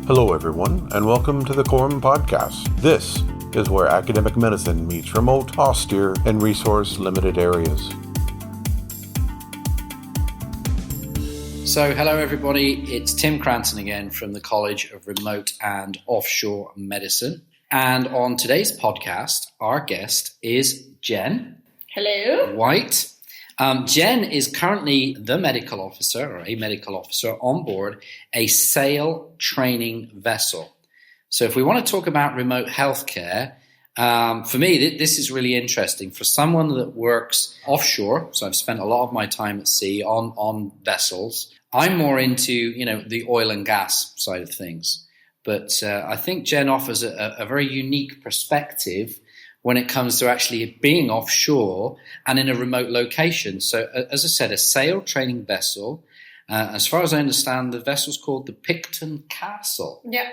Hello, everyone, and welcome to the Quorum Podcast. This is where academic medicine meets remote, austere, and resource-limited areas. So, hello everybody, it's Tim Cranton again from the College of Remote and Offshore Medicine. And on today's podcast, our guest is Jen. Hello. White. Jen is currently the medical officer, or a medical officer, on board a sail training vessel. So if we want to talk about remote healthcare, for me, this is really interesting. For someone that works offshore, so I've spent a lot of my time at sea on vessels, I'm more into, the oil and gas side of things. But I think Jen offers a very unique perspective when it comes to actually being offshore and in a remote location. So, as I said, a sail training vessel. As far as I understand, the vessel's called the Picton Castle. Yeah.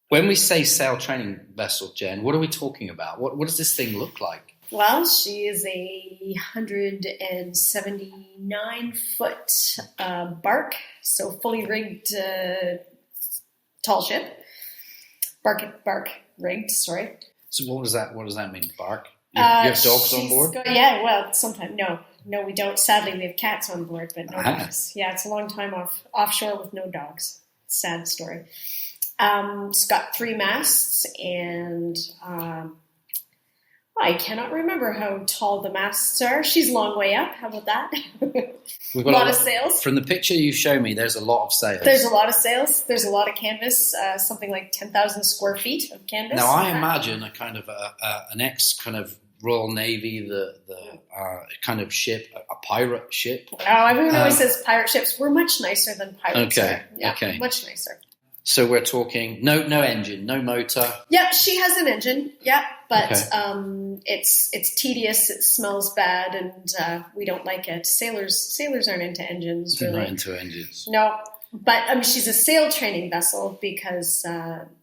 When we say sail training vessel, Jen, what are we talking about? What does this thing look like? Well, she is a 179-foot bark, so fully rigged tall ship. Bark rigged, sorry. So what does that mean, bark? You have dogs on board? Sometimes. No, we don't. Sadly, we have cats on board, but no dogs. Yeah, it's a long time offshore with no dogs. Sad story. It's got 3 masts, and I cannot remember how tall the masts are. She's a long way up. How about that? We've got a lot of sails. From the picture you show me, there's a lot of sails. There's a lot of sails. There's a lot of canvas, something like 10,000 square feet of canvas. Now, I imagine a kind of an ex-kind of Royal Navy, the kind of ship, a pirate ship. Oh, everyone always says pirate ships. We're much nicer than pirates. Okay, Yeah, okay. Much nicer. So we're talking no engine, no motor. Yep, she has an engine. Yep, but Okay. It's tedious. It smells bad, and we don't like it. Sailors aren't into engines, really. Not into engines. No, but she's a sail training vessel because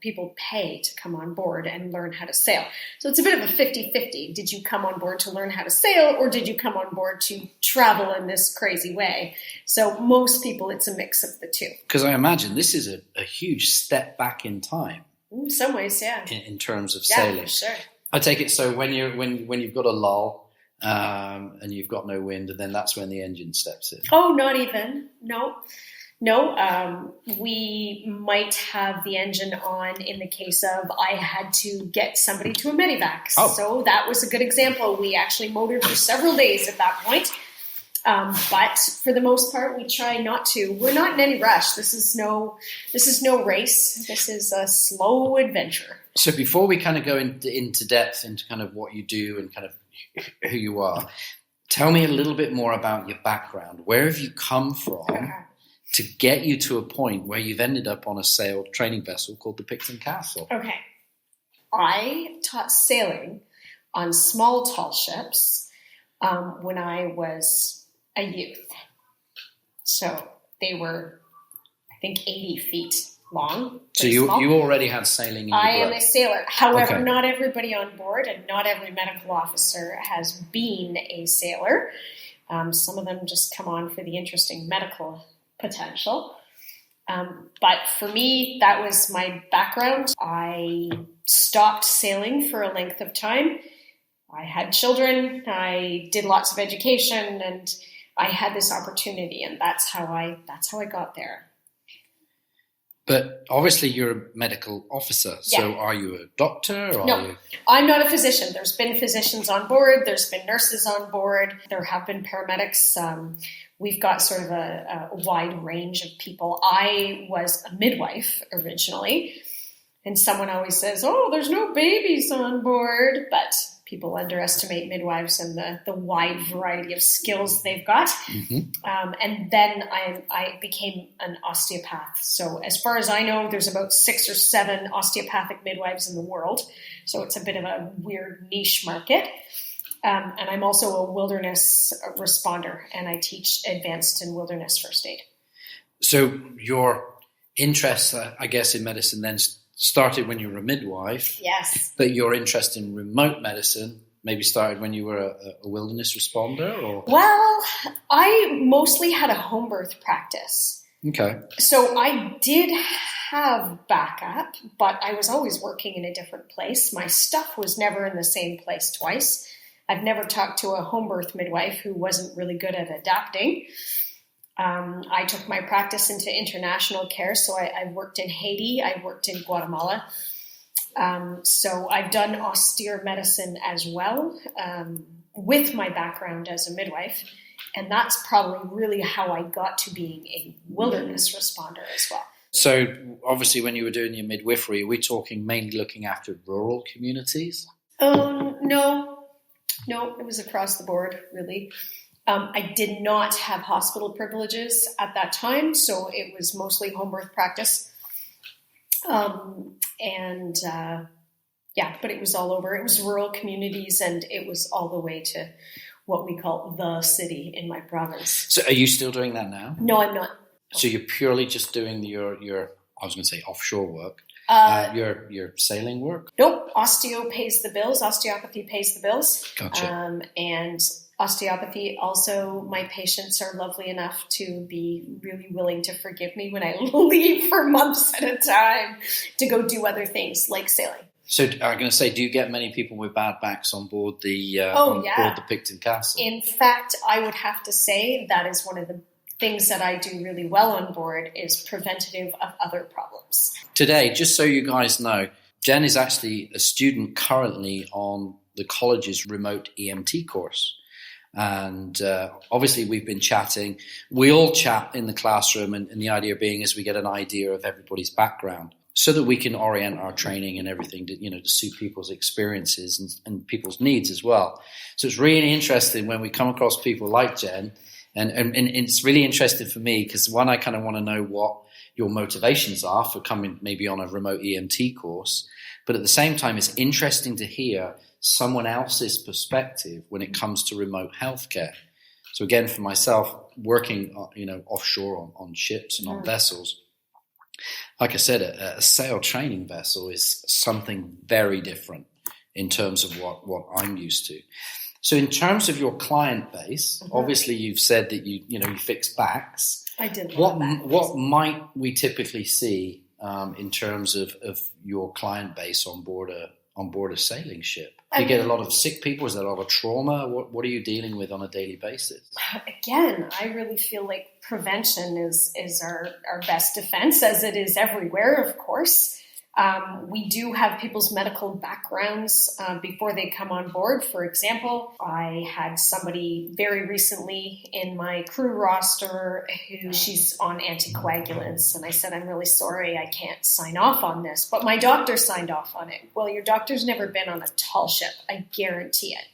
people pay to come on board and learn how to sail. So it's a bit of a 50-50. Did you come on board to learn how to sail, or did you come on board to travel in this crazy way? So most people, it's a mix of the two. Because I imagine this is a huge step back in time. In some ways, yeah. In terms of sailing. Yeah, sure. I take it so when you've got a lull and you've got no wind, and then that's when the engine steps in. Oh, not even. No. We might have the engine on in the case of I had to get somebody to a medevac. Oh. So that was a good example. We actually motored for several days at that point. But for the most part, we try not to. We're not in any rush. This is no race. This is a slow adventure. So before we kind of go into depth into kind of what you do and kind of who you are, tell me a little bit more about your background. Where have you come from to get you to a point where you've ended up on a sail training vessel called the Picton Castle? Okay. I taught sailing on small tall ships when I was a youth. So they were, I think, 80 feet long. So you already had sailing in your blood. I am a sailor. However, Okay. Not everybody on board and not every medical officer has been a sailor. Some of them just come on for the interesting medical potential. But for me, that was my background. I stopped sailing for a length of time. I had children. I did lots of education, and I had this opportunity, and that's how I got there. But obviously you're a medical officer, so Yeah. are you a doctor? Or No, are you... I'm not a physician. There's been physicians on board. There's been nurses on board. There have been paramedics. We've got sort of a wide range of people. I was a midwife originally, and someone always says, "Oh, there's no babies on board," but people underestimate midwives and the wide variety of skills they've got. Mm-hmm. And then I became an osteopath. So as far as I know, there's about 6 or 7 osteopathic midwives in the world. So it's a bit of a weird niche market. And I'm also a wilderness responder, and I teach advanced and wilderness first aid. So your interest, I guess, in medicine then started when you were a midwife. Yes. But your interest in remote medicine maybe started when you were a wilderness responder? Or Well, I mostly had a home birth practice. Okay. So I did have backup, but I was always working in a different place. My stuff was never in the same place twice. I've never talked to a home birth midwife who wasn't really good at adapting. I took my practice into international care, so I worked in Haiti, I worked in Guatemala. So I've done austere medicine as well, with my background as a midwife. And that's probably really how I got to being a wilderness responder as well. So obviously when you were doing your midwifery, are we talking mainly looking after rural communities? No, it was across the board, really. I did not have hospital privileges at that time, so it was mostly home birth practice. But it was all over. It was rural communities, and it was all the way to what we call the city in my province. So are you still doing that now? No, I'm not. So you're purely just doing your I was going to say offshore work, your sailing work? Nope. Osteopathy pays the bills. Gotcha. And osteopathy also, my patients are lovely enough to be really willing to forgive me when I leave for months at a time to go do other things like sailing. So I'm going to say, do you get many people with bad backs on board the board the Picton Castle? In fact, I would have to say that is one of the things that I do really well on board is preventative of other problems. Today, just so you guys know, Jen is actually a student currently on the college's remote EMT course. And obviously we've been chatting. We all chat in the classroom, and the idea being is we get an idea of everybody's background, so that we can orient our training and everything to suit people's experiences and people's needs as well. So it's really interesting when we come across people like Jen, and it's really interesting for me because, one, I kind of want to know what your motivations are for coming maybe on a remote EMT course, but at the same time, it's interesting to hear someone else's perspective when it comes to remote healthcare. So again, for myself, working offshore on ships and on vessels, like I said, a sail training vessel is something very different in terms of what I'm used to. So in terms of your client base, obviously you've said that you fix backs. I did. What might we typically see in terms of your client base on board a sailing ship? Do you get a lot of sick people? Is there a lot of trauma? What are you dealing with on a daily basis? Again, I really feel like prevention is our best defense, as it is everywhere, of course. We do have people's medical backgrounds before they come on board. For example, I had somebody very recently in my crew roster who she's on anticoagulants. And I said, I'm really sorry, I can't sign off on this. But my doctor signed off on it. Well, your doctor's never been on a tall ship. I guarantee it.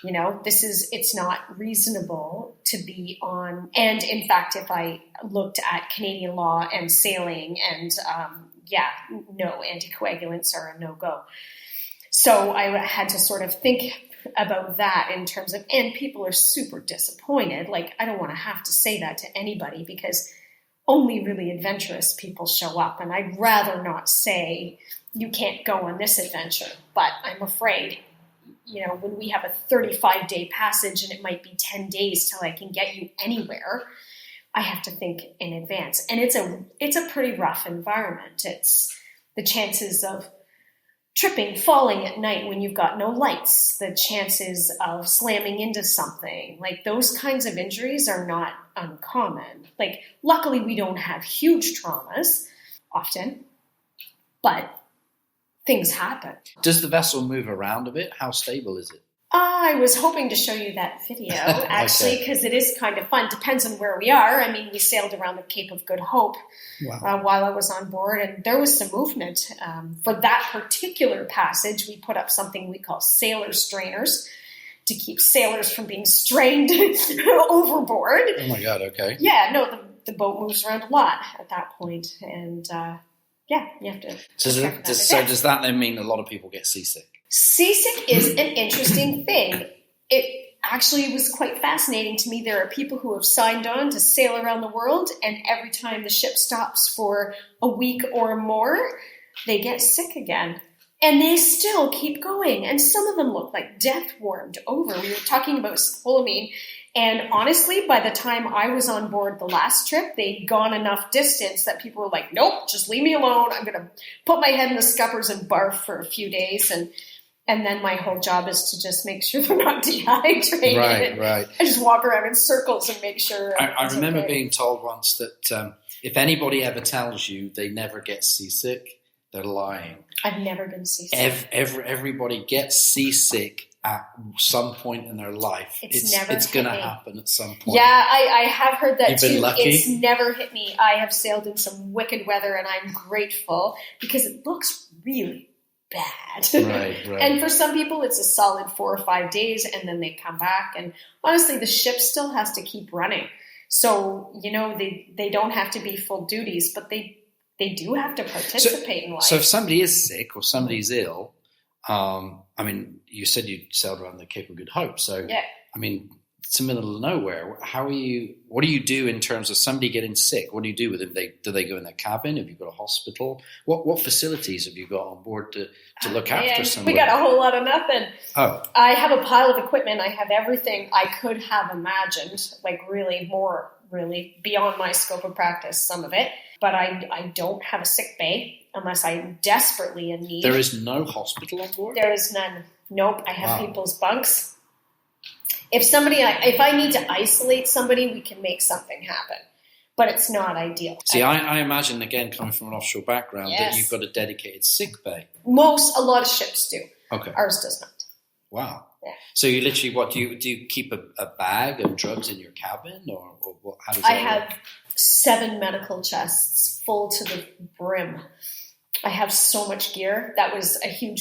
It's not reasonable to be on. And in fact, if I looked at Canadian law and sailing and no, anticoagulants are a no-go. So I had to sort of think about that in terms of, and people are super disappointed. Like, I don't want to have to say that to anybody because only really adventurous people show up. And I'd rather not say you can't go on this adventure. But I'm afraid, when we have a 35-day passage and it might be 10 days till I can get you anywhere, I have to think in advance. And it's a pretty rough environment. It's the chances of tripping, falling at night when you've got no lights, the chances of slamming into something, like those kinds of injuries are not uncommon. Like, luckily we don't have huge traumas often, but things happen. Does the vessel move around a bit? How stable is it? I was hoping to show you that video, actually, because it is kind of fun. Depends on where we are. I mean, we sailed around the Cape of Good Hope while I was on board, and there was some movement. For that particular passage, we put up something we call sailor strainers to keep sailors from being strained overboard. Oh, my God, okay. Yeah, no, the boat moves around a lot at that point, and you have to... So does that then mean a lot of people get seasick? Seasick is an interesting thing. It actually was quite fascinating to me. There are people who have signed on to sail around the world, and every time the ship stops for a week or more, they get sick again. And they still keep going. And some of them look like death warmed over. We were talking about scopolamine, And honestly, by the time I was on board the last trip, they'd gone enough distance that people were like, nope, just leave me alone. I'm going to put my head in the scuppers and barf for a few days. And then my whole job is to just make sure they're not dehydrated. Right. I just walk around in circles and make sure. I remember being told once that if anybody ever tells you they never get seasick, they're lying. I've never been seasick. Everybody gets seasick at some point in their life. It's going to happen at some point. Yeah, I have heard that You've too. been lucky. It's never hit me. I have sailed in some wicked weather, and I'm grateful because it looks really bad. Right. And for some people, it's a solid 4 or 5 days, and then they come back. And honestly, the ship still has to keep running. So, they don't have to be full duties, but they do have to participate in life. So if somebody is sick or somebody's ill, you said you sailed around the Cape of Good Hope. So, yeah. It's the middle of nowhere. What do you do in terms of somebody getting sick? What do you do with them? Do they go in their cabin? Have you got a hospital? What facilities have you got on board to look after somebody? We got a whole lot of nothing. Oh. I have a pile of equipment. I have everything I could have imagined, like really beyond my scope of practice, some of it. But I don't have a sick bay unless I'm desperately in need. There is no hospital on board? There is none. Nope. I have people's bunks. If I need to isolate somebody, we can make something happen. But it's not ideal. See, I imagine, again, coming from an offshore background, yes, that you've got a dedicated sick bay. A lot of ships do. Okay. Ours does not. Wow. Yeah. So you literally, do you keep a bag of drugs in your cabin, or what, how does that work? I have 7 medical chests full to the brim. I have so much gear. That was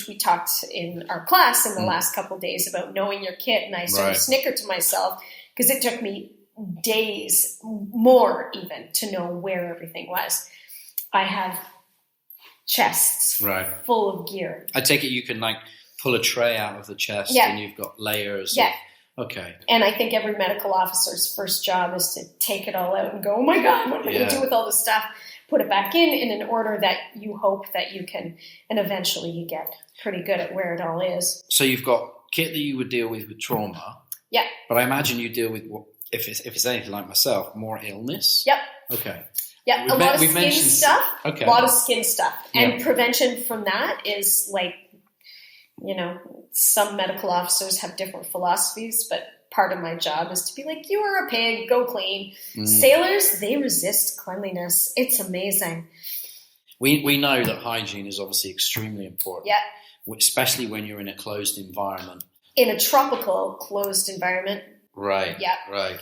we talked in our class in the last couple of days about knowing your kit, and I sort of snickered to myself because it took me days, more even, to know where everything was. I have chests full of gear. I take it you can pull a tray out of the chest and you've got layers. Yeah. Okay. And I think every medical officer's first job is to take it all out and go, oh my God, what am I going to do with all this stuff? Put it back in an order that you hope that you can, and eventually you get pretty good at where it all is. So you've got kit that you would deal with trauma. Yeah. But I imagine you deal with, if it's anything like myself, more illness. Yep. Okay. Yeah, a lot of skin stuff. Okay. A lot of skin stuff. And prevention from that is some medical officers have different philosophies, but part of my job is to be like, you are a pig, go clean. Sailors, they resist cleanliness. It's amazing. We know that hygiene is obviously extremely important. Yeah. Especially when you're in a closed environment. In a tropical closed environment. Right. Yeah. Right.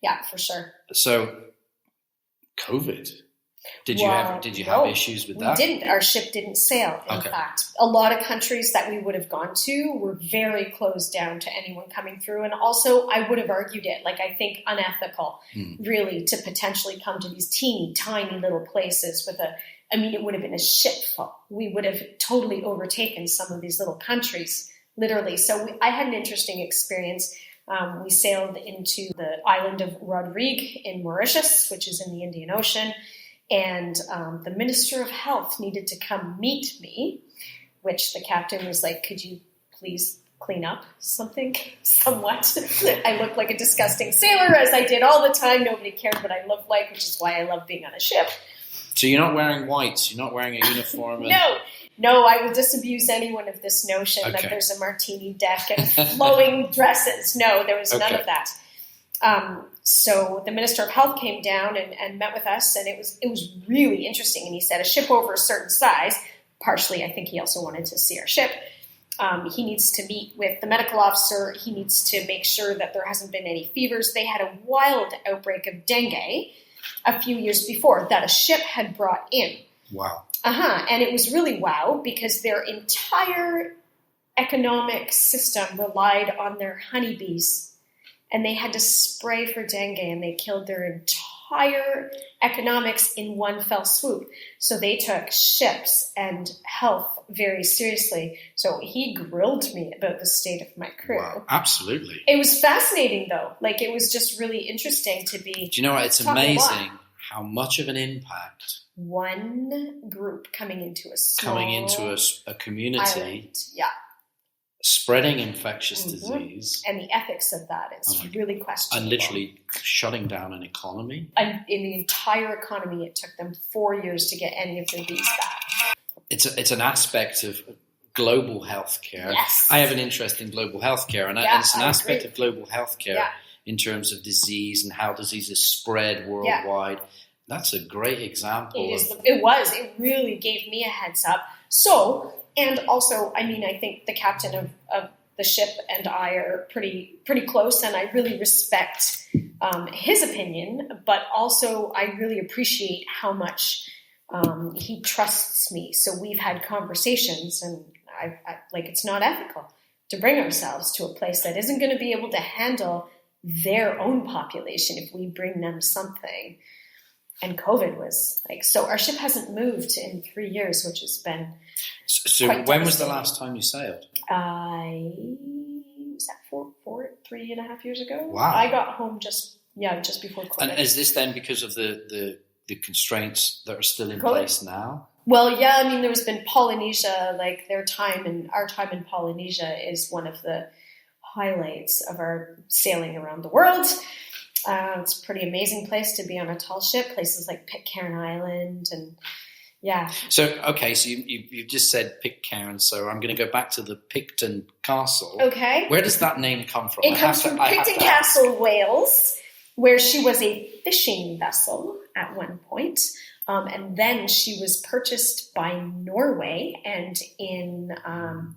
Yeah, for sure. So, COVID. Did you have issues with that? We didn't. Our ship didn't sail, in fact. A lot of countries that we would have gone to were very closed down to anyone coming through. And also, I would have argued it, I think unethical, really, to potentially come to these teeny, tiny little places with it would have been a ship full. We would have totally overtaken some of these little countries, literally. So I had an interesting experience. We sailed into the island of Rodrigue in Mauritius, which is in the Indian Ocean. And the Minister of Health needed to come meet me, which the captain was like, could you please clean up something somewhat? I looked like a disgusting sailor, as I did all the time. Nobody cared what I looked like, which is why I love being on a ship. So you're not wearing whites? You're not wearing a uniform? No, I will disabuse anyone of this notion that there's a martini deck and flowing dresses. No, there was none of that. So the Minister of Health came down and met with us, and it was really interesting. And he said a ship over a certain size, partially I think he also wanted to see our ship, he needs to meet with the medical officer. He needs to make sure that there hasn't been any fevers. They had a wild outbreak of dengue a few years before that a ship had brought in. Wow. And it was really wow because their entire economic system relied on their honeybees. And they had to spray for dengue, and they killed their entire economics in one fell swoop. So they took ships and health very seriously. So he grilled me about the state of my crew. Wow, absolutely. It was fascinating, though. It was just really interesting to be. Do you know what? It's amazing how much of an impact one group coming into a small a community. Island. Yeah. spreading infectious disease. And the ethics of that is really questionable. And literally shutting down an economy. And in the entire economy, it took them 4 years to get any of their bees back. It's an aspect of global healthcare. Yes. I have an interest in global healthcare, and it's an aspect of global healthcare in terms of disease and how disease is spread worldwide. Yeah. That's a great example. It really gave me a heads up. So, and also, I mean, I think the captain of the ship and I are pretty close, and I really respect his opinion, but also I really appreciate how much he trusts me. So we've had conversations, and I like, it's not ethical to bring ourselves to a place that isn't going to be able to handle their own population if we bring them something. And COVID was like, so our ship hasn't moved in 3 years, which has been So when was the last time you sailed? Was that 3.5 years ago? Wow. I got home just before COVID. And is this then because of the constraints that are still in place now? Well, yeah, I mean, there's been Polynesia, like our time in Polynesia is one of the highlights of our sailing around the world. It's a pretty amazing place to be on a tall ship, places like Pitcairn Island, and yeah. So you just said Pitcairn, so I'm going to go back to the Picton Castle. Okay. Where does that name come from? It comes from Picton Castle, Wales, where she was a fishing vessel at one point. And then she was purchased by Norway, and in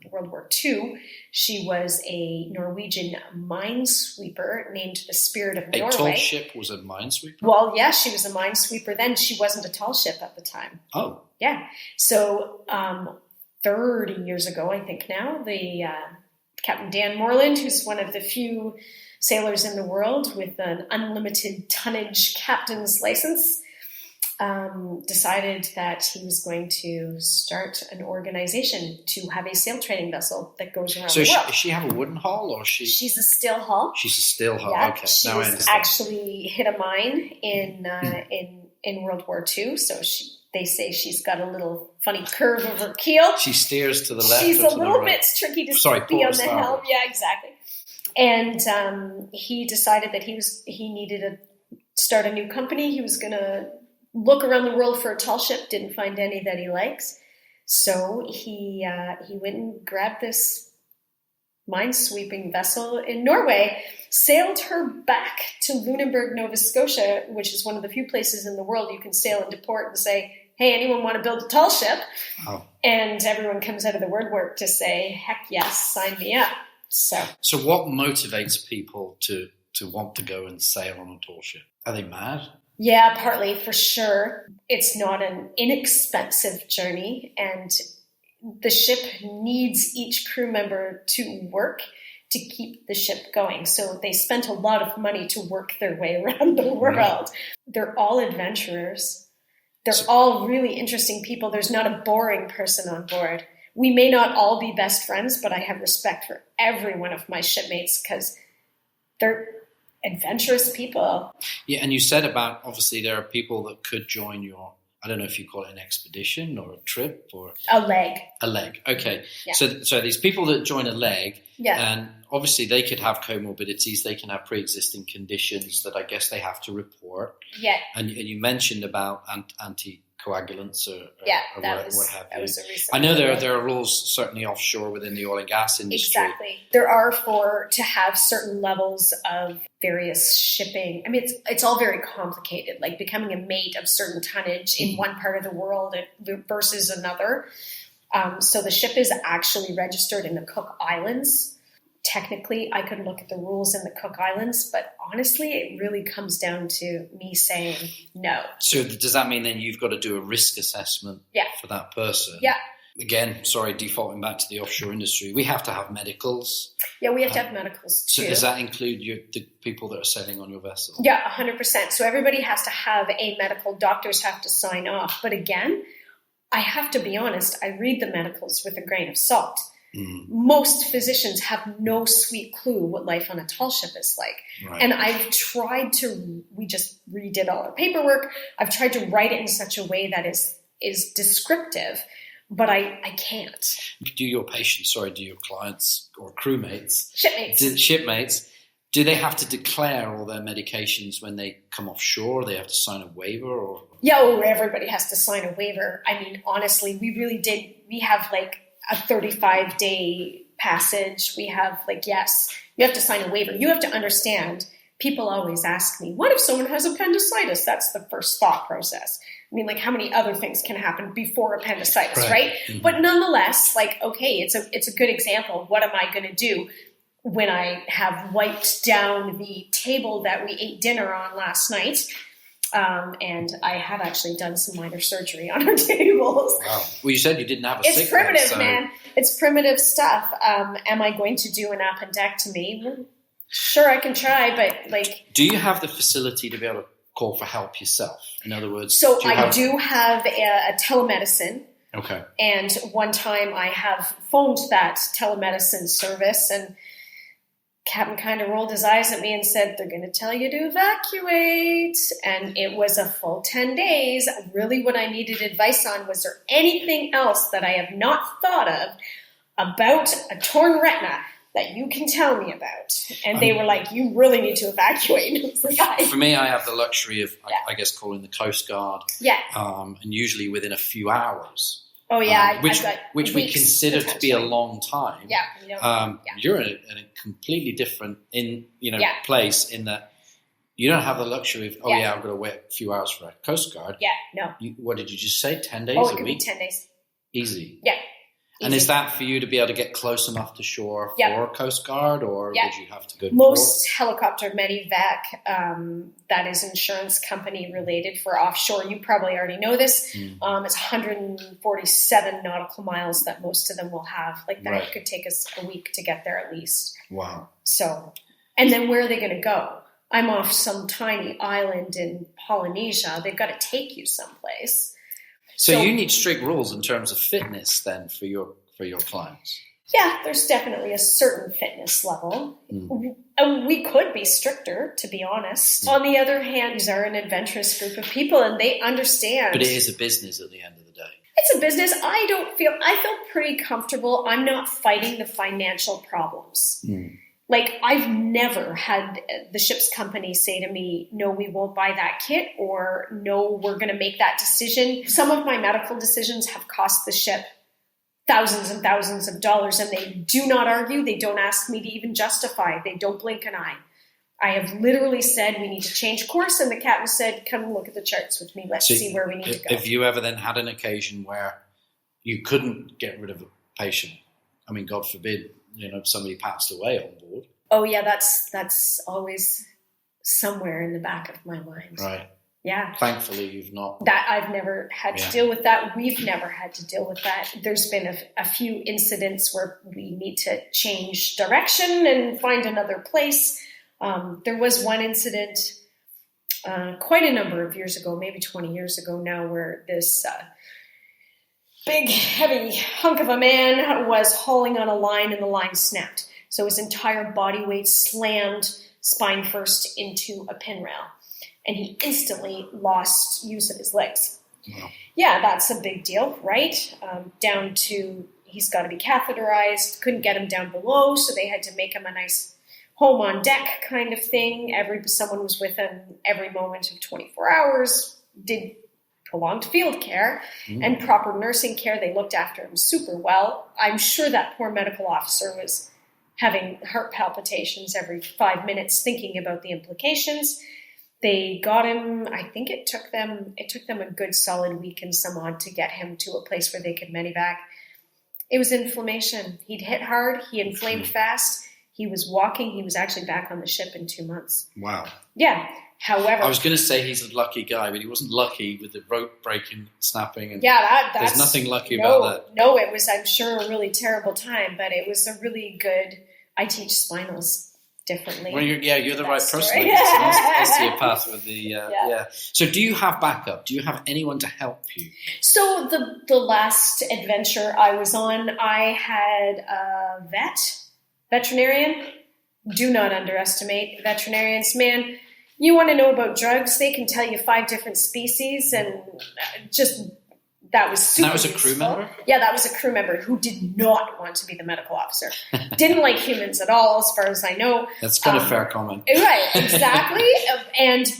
World War II, she was a Norwegian minesweeper named the Spirit of Norway. A tall ship was a minesweeper? Well, yeah, she was a minesweeper then. She wasn't a tall ship at the time. Oh. Yeah. So 30 years ago, I think now, the Captain Dan Moreland, who's one of the few sailors in the world with an unlimited tonnage captain's license, decided that he was going to start an organization to have a sail training vessel that goes around the world. Does she have a wooden hull, or She's a still hull. She's a still hull. Yeah, okay, now I understand. Actually hit a mine in World War II, so they say she's got a little funny curve of her keel. She steers to the left. She's or to a little the right. bit tricky to be on the helm. Yeah, exactly. And he decided that he needed to start a new company. He was going to look around the world for a tall ship, didn't find any that he likes. So he went and grabbed this minesweeping vessel in Norway, sailed her back to Lunenburg, Nova Scotia, which is one of the few places in the world you can sail into port and say, hey, anyone want to build a tall ship? Oh. And everyone comes out of the woodwork to say, heck yes, sign me up. So what motivates people to want to go and sail on a tall ship? Are they mad? Yeah, partly, for sure. It's not an inexpensive journey, and the ship needs each crew member to work to keep the ship going. So they spent a lot of money to work their way around the world. Right. They're all adventurers. They're all really interesting people. There's not a boring person on board. We may not all be best friends, but I have respect for every one of my shipmates because they're adventurous people. Yeah, and you said about, obviously, there are people that could join your, I don't know if you call it an expedition or a trip or... A leg. A leg, okay. Yeah. So these people that join a leg, and obviously they could have comorbidities, they can have pre-existing conditions that I guess they have to report. Yeah. And you mentioned about anticoagulants or what have you. That was a recent I know there are rules certainly offshore within the oil and gas industry. Exactly. There are to have certain levels of various shipping. I mean, it's all very complicated, like becoming a mate of certain tonnage in one part of the world versus another. So the ship is actually registered in the Cook Islands. Technically, I could look at the rules in the Cook Islands, but honestly, it really comes down to me saying no. So does that mean then you've got to do a risk assessment for that person? Yeah. Again, defaulting back to the offshore industry, we have to have medicals. Yeah, we have to have medicals too. So does that include the people that are sailing on your vessel? Yeah, 100%. So everybody has to have a medical. Doctors have to sign off. But again, I have to be honest, I read the medicals with a grain of salt. Most physicians have no sweet clue what life on a tall ship is like. Right. And I've tried we just redid all our paperwork. I've tried to write it in such a way that is descriptive. but I can't. Do your clients or crewmates, Shipmates, do they have to declare all their medications when they come offshore? Or they have to sign a waiver? Or everybody has to sign a waiver. I mean, honestly, we really did. We have like a 35-day passage. We have yes, you have to sign a waiver. You have to understand. People always ask me, what if someone has appendicitis? That's the first thought process. I mean, how many other things can happen before appendicitis, right? Mm-hmm. But nonetheless, okay, it's a good example. What am I going to do when I have wiped down the table that we ate dinner on last night? And I have actually done some minor surgery on our tables. Wow. Well, you said you didn't have a sick It's primitive, day, so... man. It's primitive stuff. Am I going to do an appendectomy? Sure, I can try, but do you have the facility to be able to call for help yourself? In other words, so I do have a telemedicine. Okay. And one time I have phoned that telemedicine service, and Captain kind of rolled his eyes at me and said, they're going to tell you to evacuate. And it was a full 10 days. Really what I needed advice on, was there anything else that I have not thought of about a torn retina that you can tell me about? And they were like, you really need to evacuate. And I was like, For me, I have the luxury of, I guess, calling the Coast Guard. Yeah. And usually within a few hours. Oh, yeah. Which we consider to be a long time. Yeah. You're in a completely different place in that you don't have the luxury of, I've got to wait a few hours for a Coast Guard. Yeah, no. What did you just say, 10 days a week? Oh, it could be 10 days. Easy. Yeah. And is that for you to be able to get close enough to shore for a Coast Guard, or would you have to go to Most helicopter medevac, that is insurance company related for offshore. You probably already know this. It's 147 nautical miles that most of them will have. It could take us a week to get there at least. Wow. So, and then where are they going to go? I'm off some tiny island in Polynesia. They've got to take you someplace. So you need strict rules in terms of fitness then for your clients. Yeah, there's definitely a certain fitness level. We could be stricter, to be honest. On the other hand, these are an adventurous group of people, and they understand. But it is a business at the end of the day. It's a business. I feel pretty comfortable. I'm not fighting the financial problems. I've never had the ship's company say to me, no, we won't buy that kit, or no, we're going to make that decision. Some of my medical decisions have cost the ship thousands and thousands of dollars, and they do not argue. They don't ask me to even justify. They don't blink an eye. I have literally said, we need to change course, and the captain said, come and look at the charts with me. Let's see where we need to go. Have you ever then had an occasion where you couldn't get rid of a patient? I mean, God forbid, somebody passed away on board. Oh yeah, that's always somewhere in the back of my mind. Right. Yeah. Thankfully, you've not. That I've never had to deal with that. We've never had to deal with that. There's been a few incidents where we need to change direction and find another place. There was one incident quite a number of years ago, maybe 20 years ago now, where this big, heavy hunk of a man was hauling on a line, and the line snapped. So his entire body weight slammed spine first into a pin rail, and he instantly lost use of his legs. Wow. Yeah, that's a big deal, right? Down to he's got to be catheterized, couldn't get him down below, so they had to make him a nice home on deck kind of thing. Someone was with him every moment of 24 hours, did prolonged field care and proper nursing care. They looked after him super well. I'm sure that poor medical officer was having heart palpitations every 5 minutes, thinking about the implications. They got him, I think it took them a good solid week and some odd to get him to a place where they could medevac. It was inflammation. He'd hit hard, he inflamed fast, he was walking, he was actually back on the ship in 2 months. Wow. Yeah. However, I was going to say he's a lucky guy, but he wasn't lucky with the rope breaking, snapping. And that's there's nothing lucky about that. No, it was, I'm sure, a really terrible time, but it was a really good. I teach spinals differently. Well, you're the right person. Osteopath with the So, do you have backup? Do you have anyone to help you? So the last adventure I was on, I had a veterinarian. Do not underestimate veterinarians, man. You want to know about drugs, they can tell you 5 different species and just that was super And that was a crew useful. member? Yeah, that was a crew member who did not want to be the medical officer. Didn't like humans at all, as far as I know. That's kind of fair comment. Right, exactly.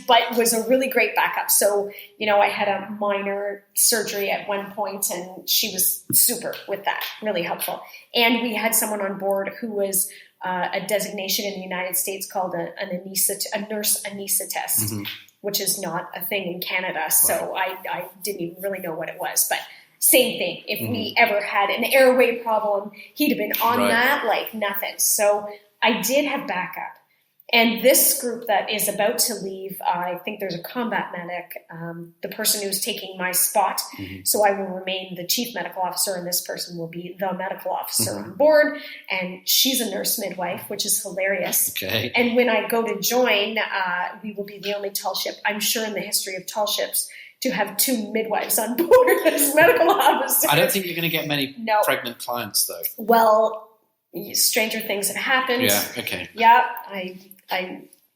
But was a really great backup. So, I had a minor surgery at one point, and she was super with that, really helpful. And we had someone on board who was a designation in the United States called a nurse anesthetist, which is not a thing in Canada. So I didn't even really know what it was. But same thing. If we ever had an airway problem, he'd have been on that like nothing. So I did have backup. And this group that is about to leave, I think there's a combat medic, the person who's taking my spot. So I will remain the chief medical officer, and this person will be the medical officer on board. And she's a nurse midwife, which is hilarious. Okay. And when I go to join, we will be the only tall ship, I'm sure in the history of tall ships, to have 2 midwives on board as medical officers. I don't think you're going to get many pregnant clients, though. Well, stranger things have happened. Yeah, okay. Yeah,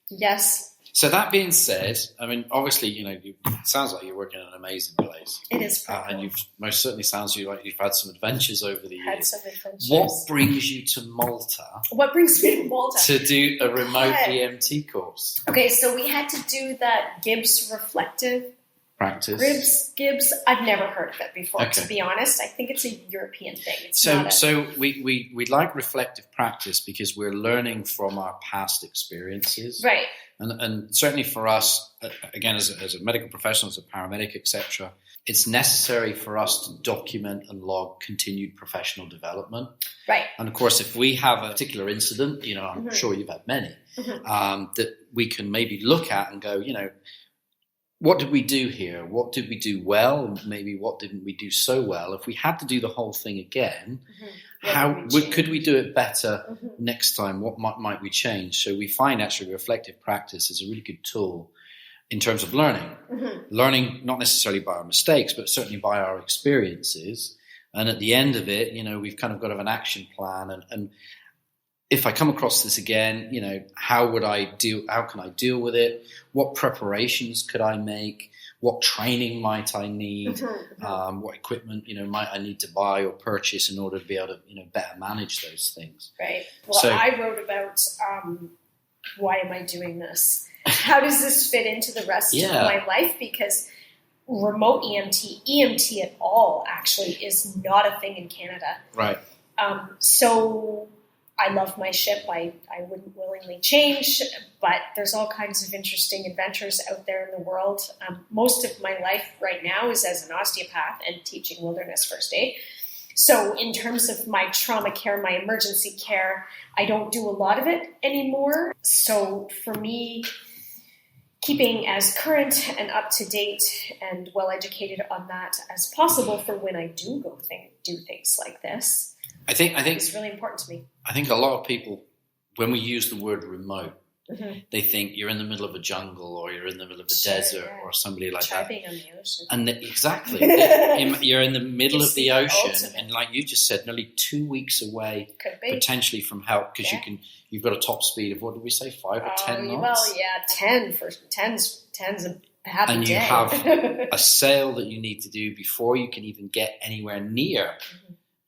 yes. So that being said, I mean, obviously, it sounds like you're working in an amazing place. It is. And you've most certainly sounds like you've had some adventures over the years. Had some adventures. What brings you to Malta? What brings me to Malta? To do a remote EMT course. Okay, so we had to do that Gibbs reflective practice. Gibbs. I've never heard of it before, Okay. to be honest. I think it's a European thing. It's So we like reflective practice because we're learning from our past experiences. Right. And certainly for us, again, as a medical professional, as a paramedic, etc., it's necessary for us to document and log continued professional development. Right. And of course, if we have a particular incident, I'm sure you've had many, that we can maybe look at and go, what did we do here? What did we do well? Maybe what didn't we do so well? If we had to do the whole thing again, could we do it better next time? What might we change? So we find actually reflective practice is a really good tool in terms of learning. Learning not necessarily by our mistakes, but certainly by our experiences. And at the end of it, we've kind of got an action plan. And if I come across this again, how can I deal with it? What preparations could I make? What training might I need? What equipment, might I need to buy or purchase in order to be able to, better manage those things? Right. Well, I wrote about why am I doing this? How does this fit into the rest of my life? Because remote EMT at all, actually, is not a thing in Canada. Right. So I love my ship. I wouldn't willingly change, but there's all kinds of interesting adventures out there in the world. Most of my life right now is as an osteopath and teaching wilderness first aid. So in terms of my trauma care, my emergency care, I don't do a lot of it anymore. So for me, keeping as current and up to date and well educated on that as possible for when I do go do things like this. I think it's really important to me. I think a lot of people, when we use the word remote, they think you're in the middle of a jungle or you're in the middle of a desert or somebody like that. Being on the ocean. And exactly. You're in the middle of the ocean and like you just said, nearly 2 weeks away potentially from help because you've got a top speed of, what did we say, 5 or 10 knots? Well, 10 for 10's a happy and day. You have a sail that you need to do before you can even get anywhere near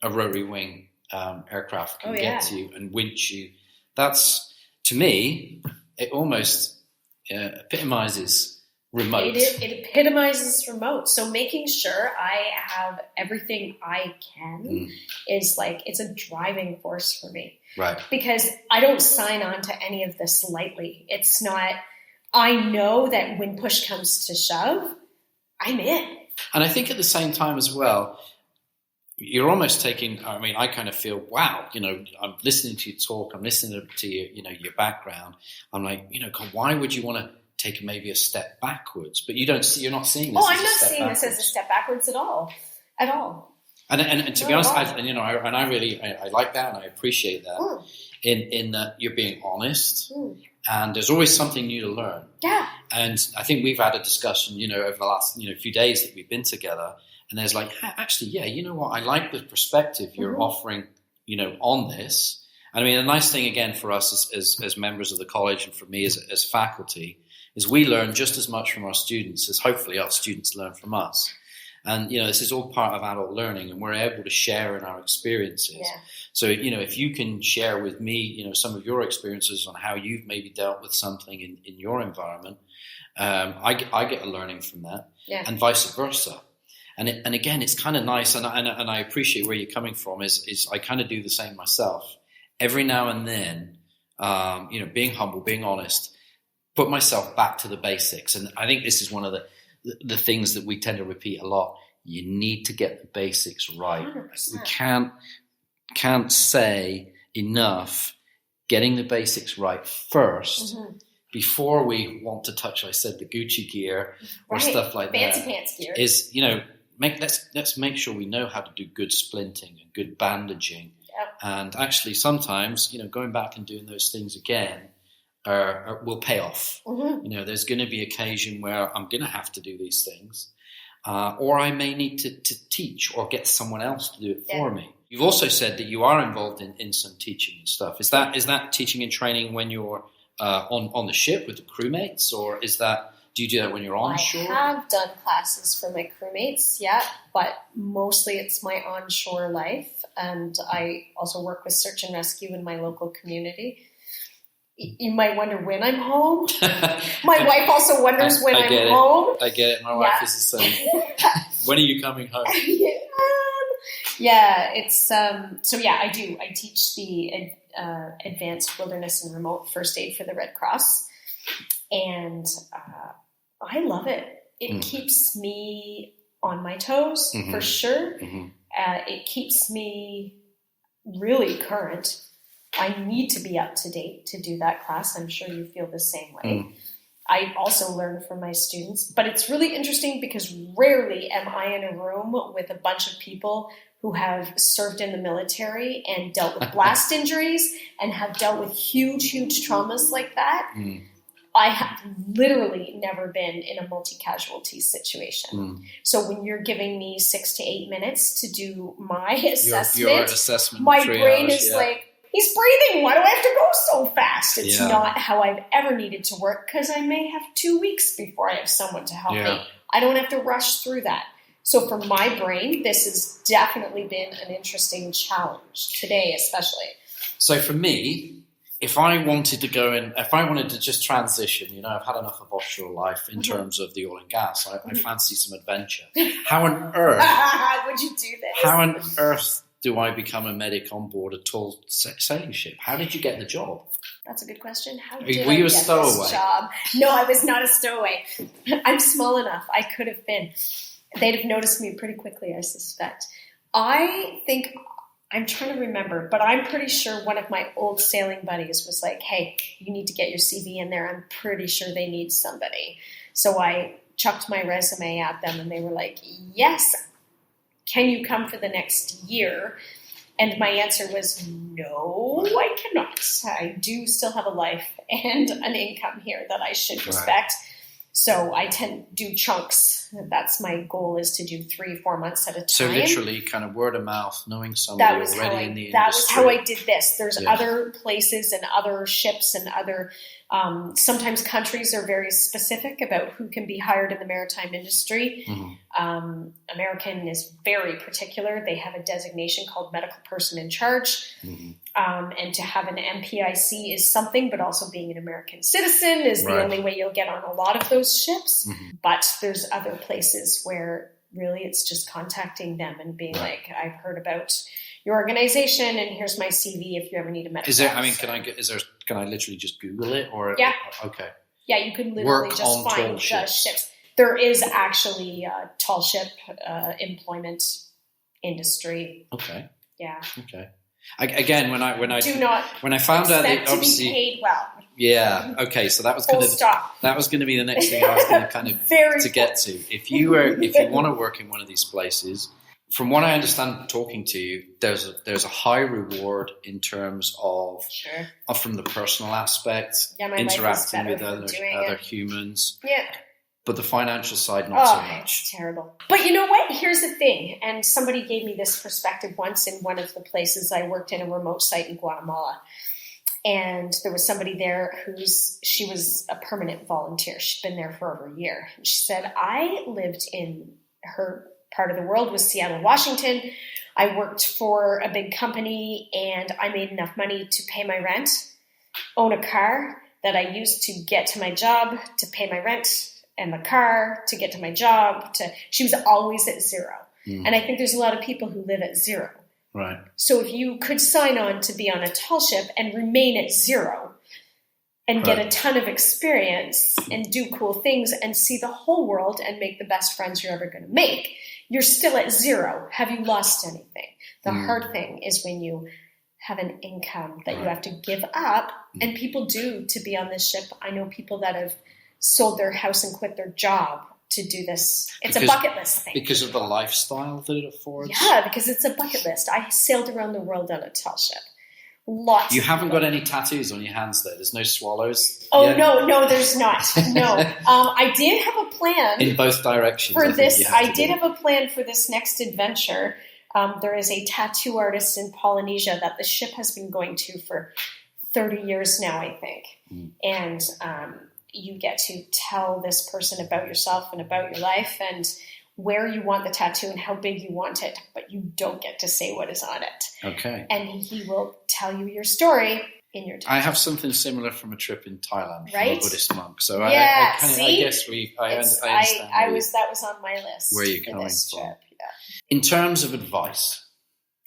a rotary wing aircraft can get to you and winch you. That's, to me, it almost epitomizes remote. It epitomizes remote. So making sure I have everything I can is like, it's a driving force for me. Right. Because I don't sign on to any of this lightly. It's not, I know that when push comes to shove, I'm in. And I think at the same time as well, you're almost taking, I kind of feel, wow, I'm listening to you talk, I'm listening to you, your background. I'm like, God, why would you want to take maybe a step backwards? But you're not seeing this as a step backwards. I'm not seeing this as a step backwards at all. And to be honest, I like that and I appreciate that in that you're being honest and there's always something new to learn. Yeah. And I think we've had a discussion, over the last, few days that we've been together. And there's like, actually, you know what? I like the perspective you're offering, on this. And the nice thing again for us as members of the college and for me as faculty is we learn just as much from our students as hopefully our students learn from us. And, this is all part of adult learning, and we're able to share in our experiences. Yeah. So, if you can share with me, some of your experiences on how you've maybe dealt with something in your environment, I get a learning from that, and vice versa. And again, it's kind of nice, and I appreciate where you're coming from. Is I kind of do the same myself. Every now and then, being humble, being honest, put myself back to the basics. And I think this is one of the things that we tend to repeat a lot. You need to get the basics right. 100%. We can't say enough getting the basics right first before we want to touch, I said, the Gucci gear or stuff like Fancy that. pants gear. Is, let's make sure we know how to do good splinting and good bandaging. Yep. And actually sometimes, going back and doing those things again will pay off. There's going to be occasion where I'm going to have to do these things, or I may need to teach or get someone else to do it for me. You've also said that you are involved in some teaching and stuff. Is that teaching and training when you're on the ship with the crewmates, or do you do that when you're onshore? I have done classes for my crewmates, but mostly it's my onshore life, and I also work with search and rescue in my local community. You might wonder when I'm home. My wife also wonders when I'm home. I get it. My wife is the same. When are you coming home? It's I do. I teach the advanced wilderness and remote first aid for the Red Cross, and I love it. It keeps me on my toes for sure. It keeps me really current. I need to be up to date to do that class. I'm sure you feel the same way. I also learn from my students, but it's really interesting because rarely am I in a room with a bunch of people who have served in the military and dealt with blast injuries and have dealt with huge traumas like that. I have literally never been in a multi-casualty situation. So when you're giving me 6 to 8 minutes to do my assessment, your assessment my brain is like, he's breathing. Why do I have to go so fast? It's not how I've ever needed to work, because I may have 2 weeks before I have someone to help me. I don't have to rush through that. So for my brain, this has definitely been an interesting challenge today, especially. So for me, if I wanted to just transition, I've had enough of offshore life in terms of the oil and gas. I fancy some adventure. How on earth would you do this? How on earth do I become a medic on board a tall sailing ship? How did you get the job? That's a good question. Were you a stowaway? This job? No, I was not a stowaway. I'm small enough. I could have been. They'd have noticed me pretty quickly, I suspect. I'm trying to remember, but I'm pretty sure one of my old sailing buddies was like, hey, you need to get your CV in there. I'm pretty sure they need somebody. So I chucked my resume at them, and they were like, yes. Can you come for the next year? And my answer was, no, I cannot. I do still have a life and an income here that I should respect. So I tend to do chunks. That's my goal, is to do 3-4 months at a time. So literally kind of word of mouth, knowing somebody already in the industry. That was how I did this. There's other places and other ships and other, sometimes countries are very specific about who can be hired in the maritime industry. American is very particular. They have a designation called medical person in charge. And to have an MPIC is something, but also being an American citizen is the only way you'll get on a lot of those ships. But there's other places where really it's just contacting them and being like, I've heard about your organization and here's my CV if you ever need a medical officer. Can I literally just Google it? Or okay. Yeah, you can literally just find the ships. There is actually a tall ship employment industry. Okay. Yeah. Okay. Again, when I found out that obviously to be paid well. Yeah. Okay. So that was going to be the next thing I was going to kind of to get to. If you want to work in one of these places, from what I understand talking to you, there's a high reward in terms of from the personal aspect, interacting with other humans. Yeah. But the financial side, not so much. It's terrible. But you know what? Here's the thing. And somebody gave me this perspective once in one of the places I worked in, a remote site in Guatemala. And there was somebody there she was a permanent volunteer. She'd been there for over a year. And she said, I lived in her part of the world was Seattle, Washington. I worked for a big company and I made enough money to pay my rent, own a car that I used to get to my job, to pay my rent, and the car to get to my job. She was always at zero. And I think there's a lot of people who live at zero. Right. So if you could sign on to be on a tall ship and remain at zero and get a ton of experience and do cool things and see the whole world and make the best friends you're ever going to make, you're still at zero. Have you lost anything? The hard thing is when you have an income that you have to give up, and people do to be on this ship. I know people that have sold their house and quit their job to do this. It's a bucket list thing. Because of the lifestyle that it affords? Yeah, because it's a bucket list. I sailed around the world on a tall ship. Lots. You haven't got any tattoos on your hands there? There's no swallows? Oh, yeah. No, there's not. No. I did have a plan. In both directions. For this, I did have a plan for this next adventure. There is a tattoo artist in Polynesia that the ship has been going to for 30 years now, I think. And you get to tell this person about yourself and about your life and where you want the tattoo and how big you want it, but you don't get to say what is on it. Okay. And he will tell you your story in your tattoo. I have something similar from a trip in Thailand from a Buddhist monk. So yeah, I guess I understand. That was on my list. Where you're coming from. Trip. Yeah. In terms of advice.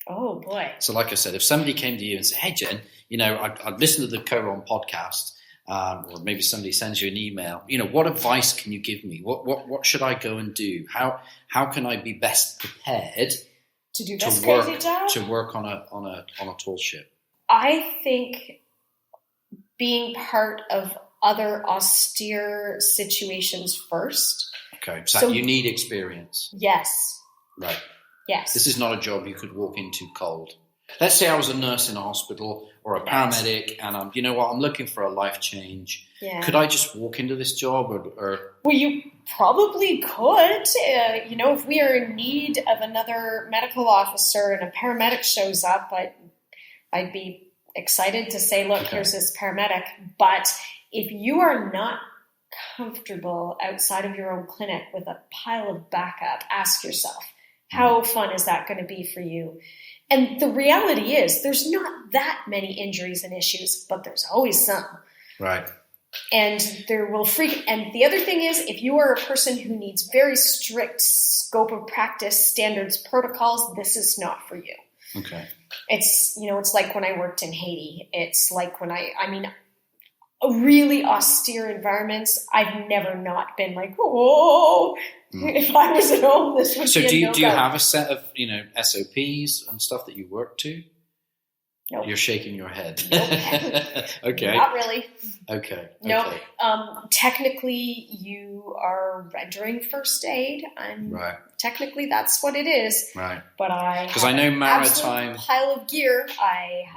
Oh boy. So like I said, if somebody came to you and said, hey Jen, I'd listened to the Coron podcast, or maybe somebody sends you an email, what advice can you give me? What should I go and do? How can I be best prepared to do this crazy job? To work on a tall ship? I think being part of other austere situations first. Okay, so you need experience. Yes. Right. Yes. This is not a job you could walk into cold. Let's say I was a nurse in a hospital or a paramedic and I'm looking for a life change. Yeah. Could I just walk into this job or? Well, you probably could. If we are in need of another medical officer and a paramedic shows up, I'd be excited to say, look, here's this paramedic. But if you are not comfortable outside of your own clinic with a pile of backup, ask yourself, how fun is that going to be for you? And the reality is there's not that many injuries and issues, but there's always some. Right. And there will and the other thing is, if you are a person who needs very strict scope of practice, standards, protocols, this is not for you. Okay. It's like when I worked in Haiti. It's like when really austere environments, I've never not been like, whoa, if I was at home, this would be a no-go. So do you have a set of, SOPs and stuff that you work to? Nope. You're shaking your head. Nope. Okay. Not really. Okay. No. Technically, you are rendering first aid. Right. Technically, that's what it is. Right. But because I know maritime pile of gear.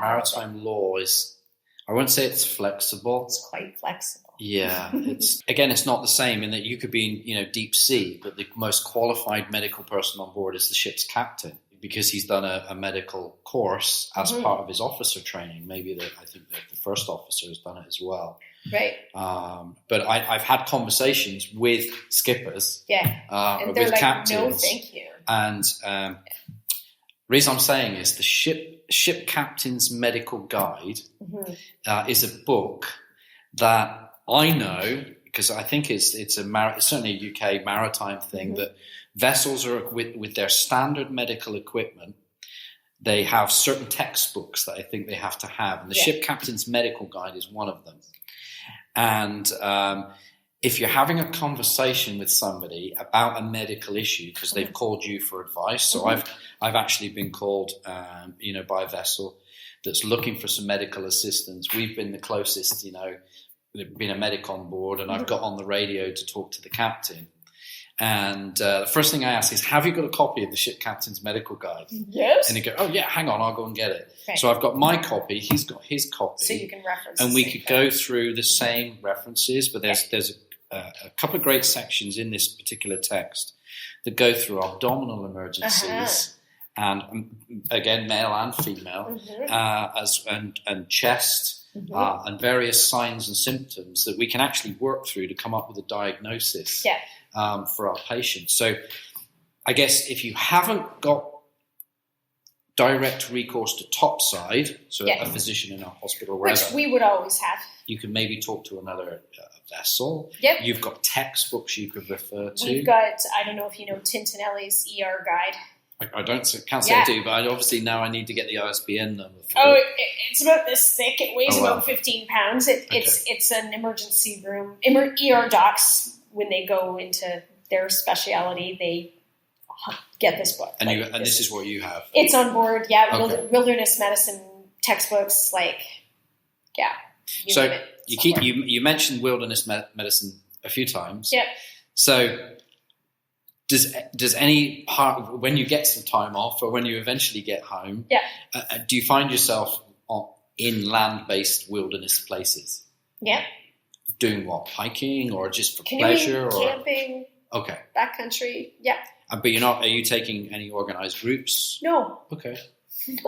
Maritime law is. I won't say it's flexible. It's quite flexible. Yeah. It's not the same in that you could be in, deep sea, but the most qualified medical person on board is the ship's captain because he's done a medical course as part of his officer training. Maybe I think that the first officer has done it as well. Right. But I've had conversations with skippers. Yeah. And they're with like, captains. no, thank you. And the reason I'm saying is the Ship Captain's Medical Guide is a book that I know, because I think it's certainly a UK maritime thing, that vessels are with their standard medical equipment. They have certain textbooks that I think they have to have, and the Ship Captain's Medical Guide is one of them. And if you're having a conversation with somebody about a medical issue because they've called you for advice, so I've actually been called, by a vessel that's looking for some medical assistance. We've been the closest, there's been a medic on board, and I've got on the radio to talk to the captain. And the first thing I ask is, have you got a copy of the Ship Captain's Medical Guide? Yes. And they go, oh yeah, hang on, I'll go and get it. Right. So I've got my copy, he's got his copy. So you can reference. And we could go through the same references, but there's a couple of great sections in this particular text that go through abdominal emergencies and again, male and female, and chest and various signs and symptoms that we can actually work through to come up with a diagnosis for our patients. So I guess if you haven't got direct recourse to topside, so a physician in a hospital or wherever, which we would always have. You can maybe talk to another vessel. Yep. You've got textbooks you could refer to. We've got, I don't know if you know Tintinelli's ER guide. I can't say I do, but obviously now I need to get the ISBN number. It's about this thick. It weighs about 15 pounds. It's an emergency room. ER docs, when they go into their specialty, they get this book. And this is what you have. It's on board. Yeah, wilderness medicine textbooks. So you mentioned wilderness medicine a few times. Yeah. So does any part, when you get some time off or when you eventually get home, do you find yourself in land-based wilderness places? Yeah. Doing what? Hiking or just for Canoeing, pleasure? Or camping. Okay. Backcountry. Yeah. But you're not. Are you taking any organized groups? No. Okay.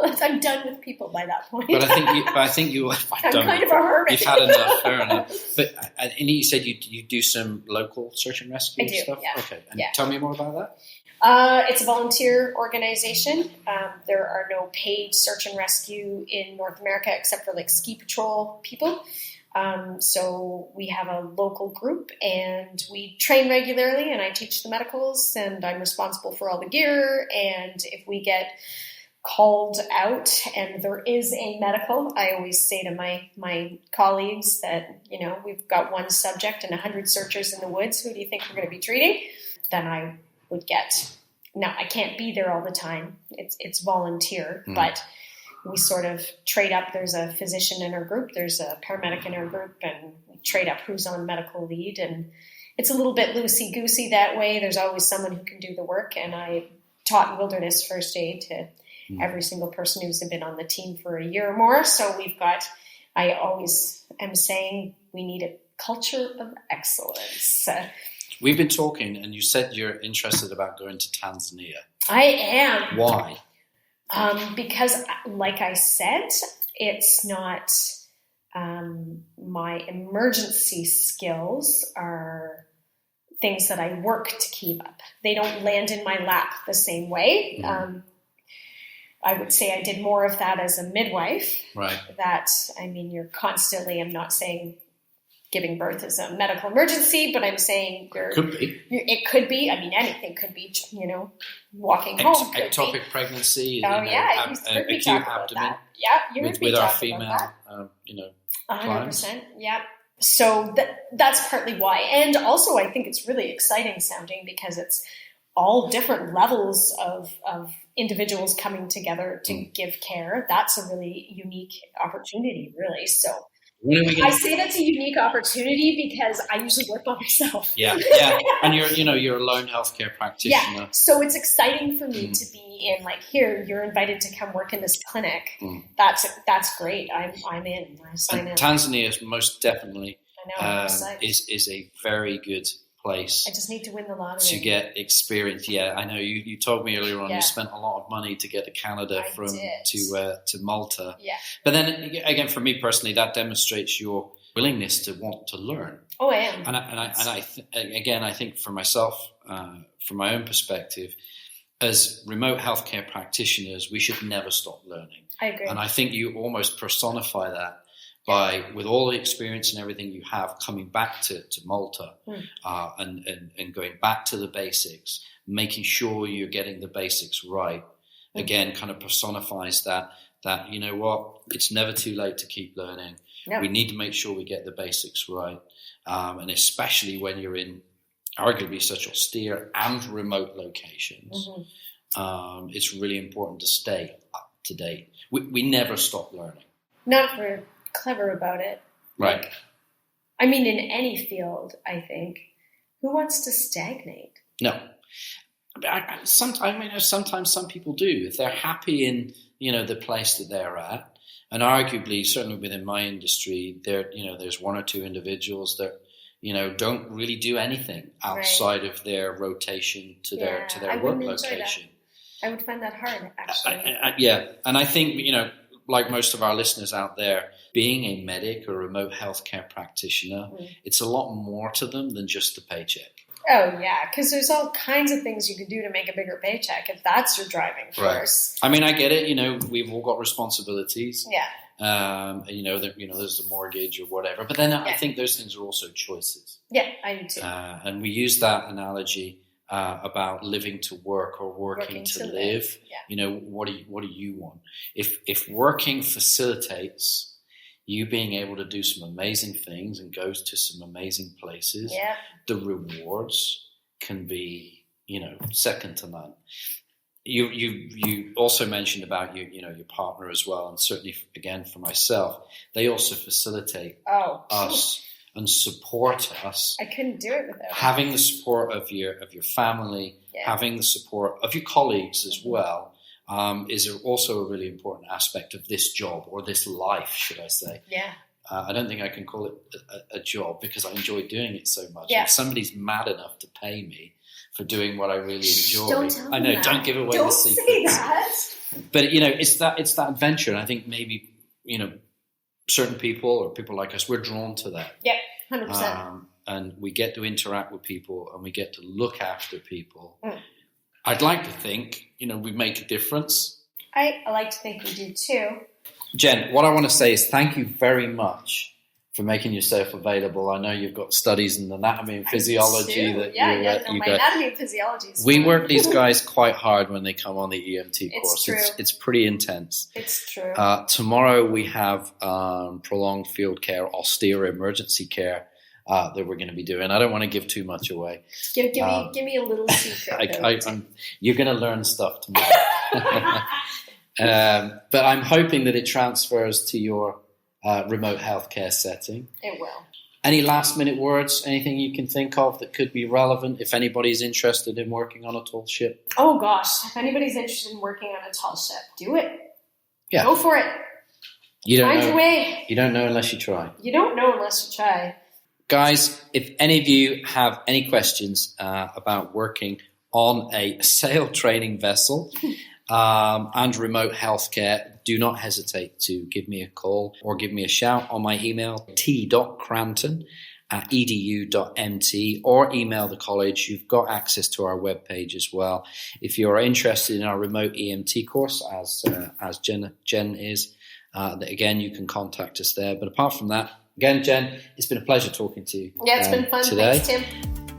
I'm done with people by that point. But I think you. I'm kind of a hermit. You've had enough. Fair enough. But and you said you do some local search and rescue stuff. Yeah. Okay. And tell me more about that. It's a volunteer organization. There are no paid search and rescue in North America except for ski patrol people. So we have a local group and we train regularly and I teach the medicals and I'm responsible for all the gear. And if we get called out and there is a medical, I always say to my colleagues that, we've got one subject and 100 searchers in the woods. Who do you think we're going to be treating? Then I would get, now I can't be there all the time. It's volunteer, but we sort of trade up. There's a physician in our group. There's a paramedic in our group and we trade up who's on medical lead. And it's a little bit loosey-goosey that way. There's always someone who can do the work. And I taught wilderness first aid to every single person who's been on the team for a year or more. So I always am saying we need a culture of excellence. We've been talking and you said you're interested about going to Tanzania. I am. Why? Because, like I said, it's not my emergency skills are things that I work to keep up. They don't land in my lap the same way. I would say I did more of that as a midwife. Right. You're constantly, I'm not saying giving birth is a medical emergency, but I'm saying it could be. Anything could be, walking home. Ectopic pregnancy. Acute abdomen. Yeah, with our female, 100%. Yeah. So that's partly why. And also I think it's really exciting sounding because it's all different levels of individuals coming together to give care. That's a really unique opportunity, really. So I say that's a unique opportunity because I usually work by myself. Yeah. And you're a lone healthcare practitioner. Yeah. So it's exciting for me to be in here, you're invited to come work in this clinic. That's great. I'm in. I sign in. Tanzania is most definitely is a very good place. I just need to win the lottery to get experience. Yeah, I know you told me earlier on you spent a lot of money to get to Canada to Malta. Yeah. But then again, for me personally, that demonstrates your willingness to want to learn. Oh, I am. And I think for myself, from my own perspective, as remote healthcare practitioners, we should never stop learning. I agree. And I think you almost personify that by, with all the experience and everything you have, coming back to Malta and going back to the basics, making sure you're getting the basics right. Again, kind of personifies that you know what, it's never too late to keep learning. No. We need to make sure we get the basics right, and especially when you're in arguably such austere and remote locations, it's really important to stay up to date. We never stop learning. Not if we're clever about it. Right. In any field, I think, who wants to stagnate? No. Sometimes some people do. If they're happy in, the place that they're at, and arguably, certainly within my industry, there's one or two individuals that, don't really do anything outside of their rotation to their work location. I would find that hard, actually. And I think, like most of our listeners out there, being a medic or remote healthcare practitioner, it's a lot more to them than just the paycheck. Oh, yeah, because there's all kinds of things you can do to make a bigger paycheck if that's your driving force. Right. I mean, I get it. You know, we've all got responsibilities. Yeah. You know, there's a mortgage or whatever. But then I think those things are also choices. Yeah, I do too. And we use that analogy about living to work or working to live. Yeah. You know, what do you want? If working facilitates you being able to do some amazing things and go to some amazing places, the rewards can be, you know, second to none. You also mentioned about your partner as well, and certainly again for myself, they also facilitate us and support us. I couldn't do it without having the support of your family, having the support of your colleagues as well. Is also a really important aspect of this job, or this life, should I say. Yeah. I don't think I can call it a job because I enjoy doing it so much. Yeah. If somebody's mad enough to pay me for doing what I really enjoy, don't tell I know, that. don't give away don't the secret. Say that. But, you know, it's that adventure. And I think maybe, you know, certain people or people like us, we're drawn to that. Yeah, 100%. And we get to interact with people and we get to look after people. I'd like to think, you know, we make a difference. I like to think we do too. Jen, what I want to say is thank you very much for making yourself available. I know you've got studies in anatomy and physiology. My anatomy and physiology is We fun. work these guys quite hard when they come on the EMT course. True. It's pretty intense. It's true. Tomorrow we have prolonged field care, austere emergency care that we're going to be doing. I don't want to give too much away. Give me a little secret. You're going to learn stuff tomorrow. But I'm hoping that it transfers to your remote healthcare setting. It will. Any last minute words? Anything you can think of that could be relevant if anybody's interested in working on a tall ship? Oh gosh, if anybody's interested in working on a tall ship, do it. Yeah. Go for it. Find your way. You don't know unless you try. You don't know unless you try. Guys, if any of you have any questions about working on a sail training vessel and remote healthcare, do not hesitate to give me a call or give me a shout on my email, t.cranton@edu.mt, or email the college. You've got access to our webpage as well. If you're interested in our remote EMT course, as Jen is, again, you can contact us there. But apart from that, again, Jen, it's been a pleasure talking to you. Yeah, it's been fun. Today. Thanks, Tim.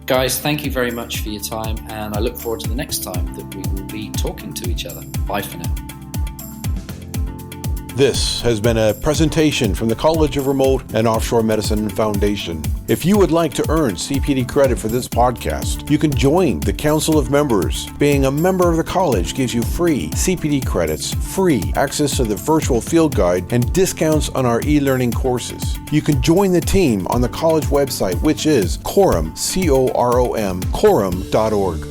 Guys, thank you very much for your time, and I look forward to the next time that we will be talking to each other. Bye for now. This has been a presentation from the College of Remote and Offshore Medicine Foundation. If you would like to earn CPD credit for this podcast, you can join the Council of Members. Being a member of the college gives you free CPD credits, free access to the virtual field guide, and discounts on our e-learning courses. You can join the team on the college website, which is Corum, Corum, corum.org.